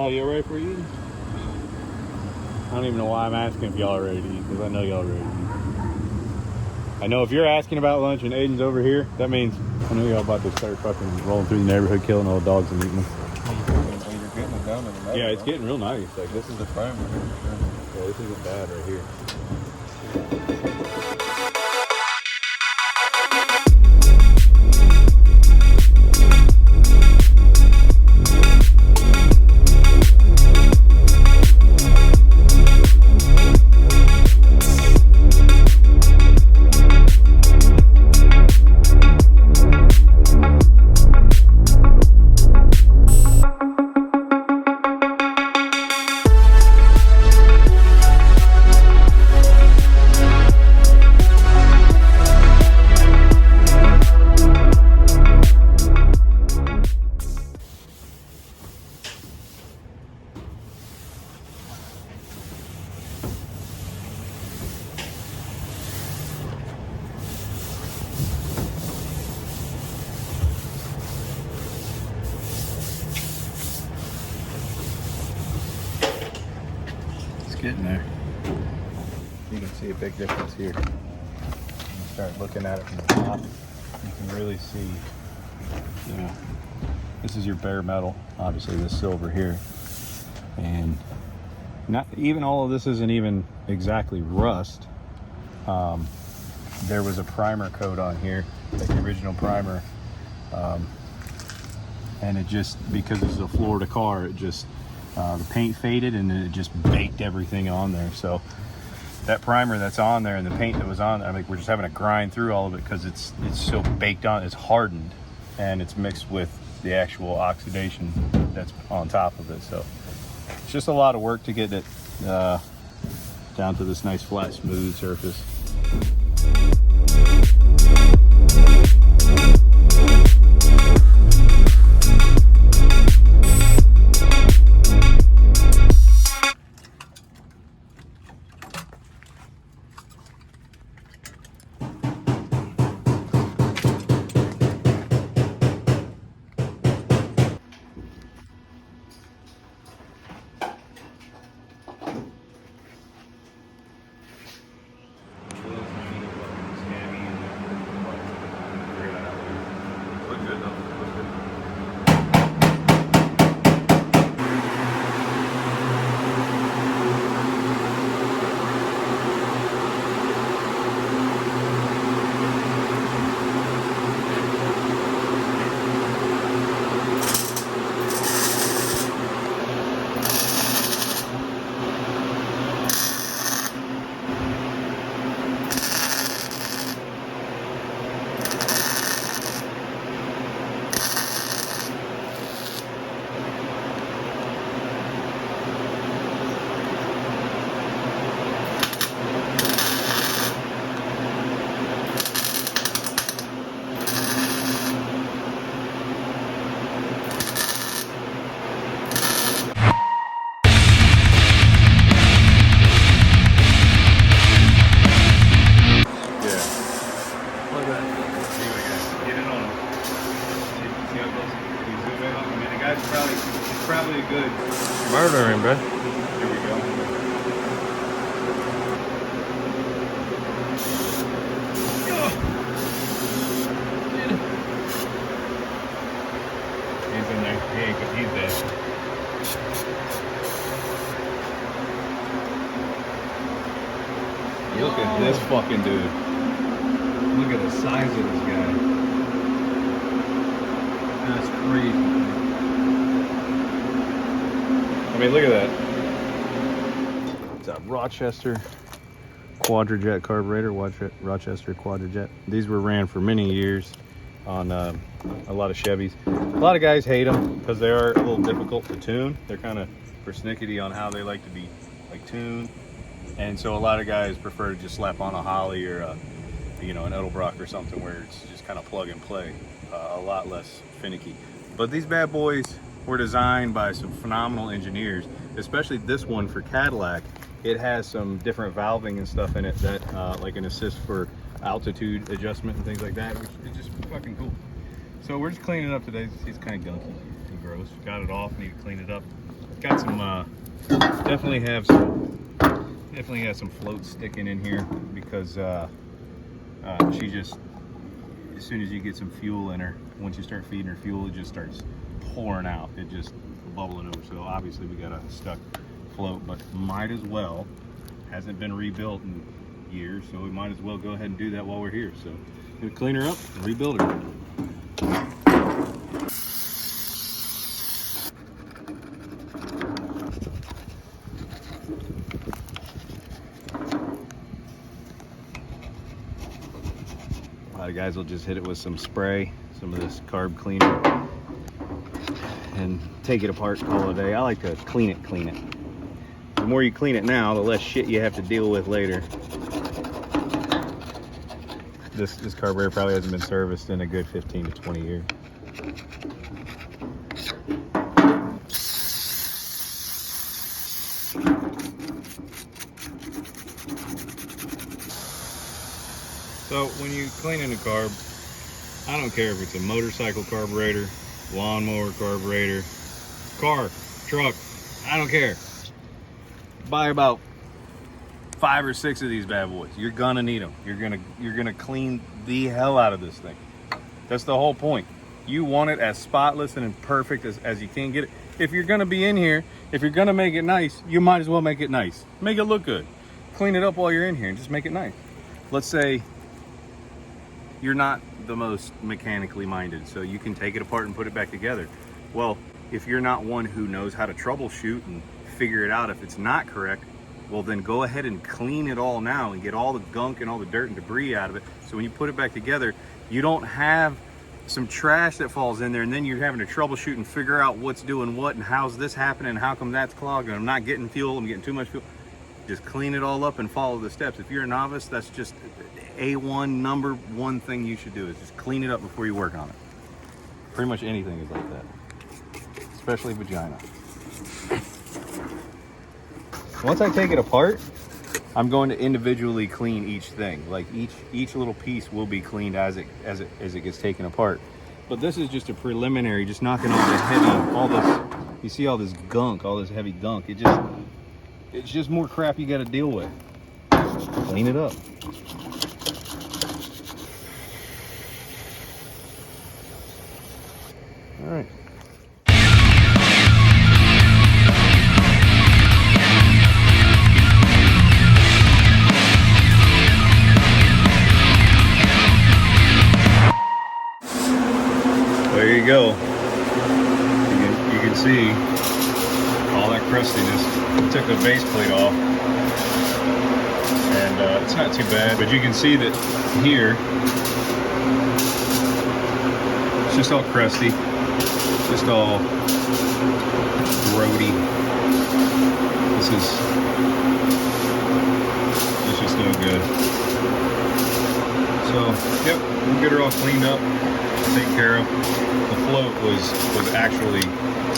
Oh, you ready for eating? I don't even know why I'm asking if y'all are ready to eat, because I know y'all are ready to eat. I know if you're asking about lunch and Aiden's over here, that means I know y'all about to start fucking rolling through the neighborhood, killing all the dogs and eating them. You're getting it down in the middle. Yeah, it's getting real nice. Like, This is the prime. yeah, this isn't bad right here. Getting there. You can see a big difference here. When you start looking at it from the top, you can really see, you know, this is your bare metal, obviously this silver here. And not even all of this isn't even exactly rust. There was a primer coat on here, like the original primer. And it just, because this is a Florida car, it just, the paint faded and then it just baked everything on there. So that primer that's on there and the paint that was on there, I mean, we're just having to grind through all of it because it's so baked on, it's hardened, and it's mixed with the actual oxidation that's on top of it. So it's just a lot of work to get it down to this nice flat smooth surface. Probably a good Murdering, bro. Here we go. He's in there. He's dead. Look at this fucking dude. Look at the size of this guy. That's crazy. I mean, look at that. It's a Rochester Quadrajet carburetor, Rochester Quadrajet. These were ran for many years on a lot of Chevys. A lot of guys hate them because they are a little difficult to tune. They're kind of persnickety on how they like to be tuned. And so a lot of guys prefer to just slap on a Holly or an Edelbrock or something where it's just kind of plug and play, a lot less finicky. But these bad boys were designed by some phenomenal engineers, especially this one for Cadillac. It has some different valving and stuff in it that like an assist for altitude adjustment and things like that, which is just fucking cool. So we're just cleaning it up today. It's kind of gunky and gross. Got it off, need to clean it up. Got some, definitely have some floats sticking in here because she just, as soon as you get some fuel in her, once you start feeding her fuel, it just starts pouring out. It just bubbling over. So obviously we got a stuck float, but might as well, hasn't been rebuilt in years, so we might as well go ahead and do that while we're here. So we'll clean her up and rebuild her. A lot of guys will just hit it with some spray, some of this carb cleaner, and take it apart and call it a day. I like to clean it. The more you clean it now, the less shit you have to deal with later. This carburetor probably hasn't been serviced in a good 15 to 20 years. So when you clean in a carb, I don't care if it's a motorcycle carburetor, lawnmower carburetor, car, truck, I don't care. Buy about 5 or 6 of these bad boys. You're gonna need them. You're gonna clean the hell out of this thing. That's the whole point. You want it as spotless and perfect as you can get it. If you're gonna be in here, if you're gonna make it nice, you might as well make it nice. Make it look good. Clean it up while you're in here and just make it nice. Let's say you're not the most mechanically minded, so you can take it apart and put it back together. Well, if you're not one who knows how to troubleshoot and figure it out if it's not correct, well then go ahead and clean it all now and get all the gunk and all the dirt and debris out of it. So when you put it back together, you don't have some trash that falls in there and then you're having to troubleshoot and figure out what's doing what and how's this happening and how come that's clogged and I'm not getting fuel, I'm getting too much fuel. Just clean it all up and follow the steps. If you're a novice, that's just number one thing you should do is just clean it up before you work on it. Pretty much anything is like that, especially vagina. Once I take it apart, I'm going to individually clean each thing. Like each little piece will be cleaned as it gets taken apart. But this is just a preliminary, just knocking all the heavy, you see all this gunk, all this heavy gunk. It's just more crap you got to deal with. Clean it up. All right. There you go. You can see all that crustiness. I took the base plate off, and it's not too bad. But you can see that here, it's just all crusty, just all grody. It's just no good. So, yep, we'll get her all cleaned up, taken care of. The float was actually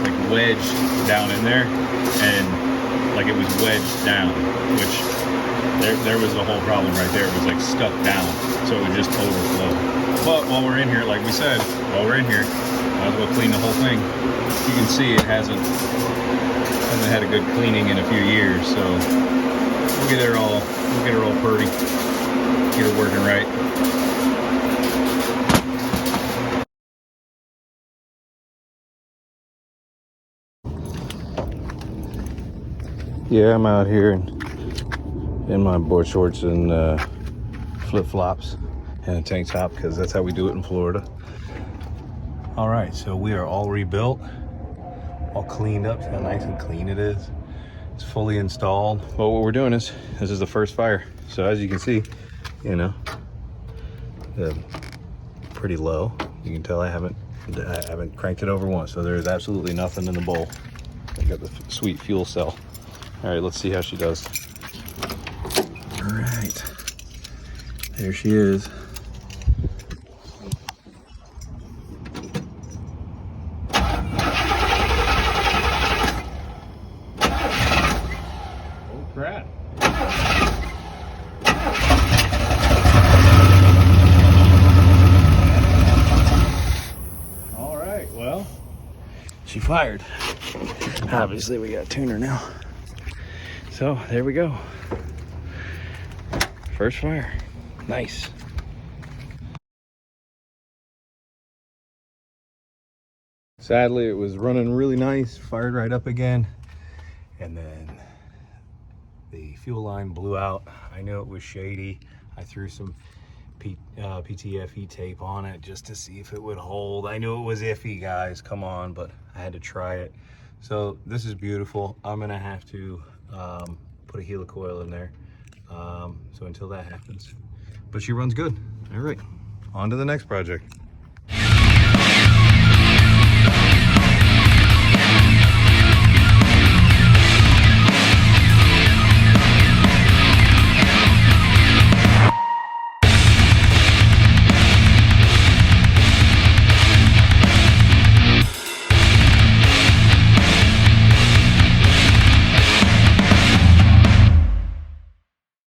like wedged down in there, and like it was wedged down, which there was the whole problem right there. It was like stuck down, so it would just overflow. But while we're in here, like we said, might as well clean the whole thing. You can see it hasn't had a good cleaning in a few years, so we'll get her all purty, get her working right. Yeah, I'm out here in my board shorts and flip-flops and a tank top because that's how we do it in Florida. All right, so we are all rebuilt, all cleaned up. See how nice and clean it is. It's fully installed. But what we're doing is, this is the first fire. So as you can see, you know, pretty low. You can tell I haven't cranked it over once. So there's absolutely nothing in the bowl. I got the sweet fuel cell. All right, let's see how she does. All right, there she is. Oh crap. All right, well, she fired. Obviously we got a tuner now. So there we go. First fire. Nice. Sadly, it was running really nice, fired right up again, and then the fuel line blew out. I knew it was shady. I threw some PTFE tape on it just to see if it would hold. I knew it was iffy, guys, come on, but I had to try it. So this is beautiful. I'm gonna have to put a helicoil in there. So until that happens, but she runs good. All right, on to the next project.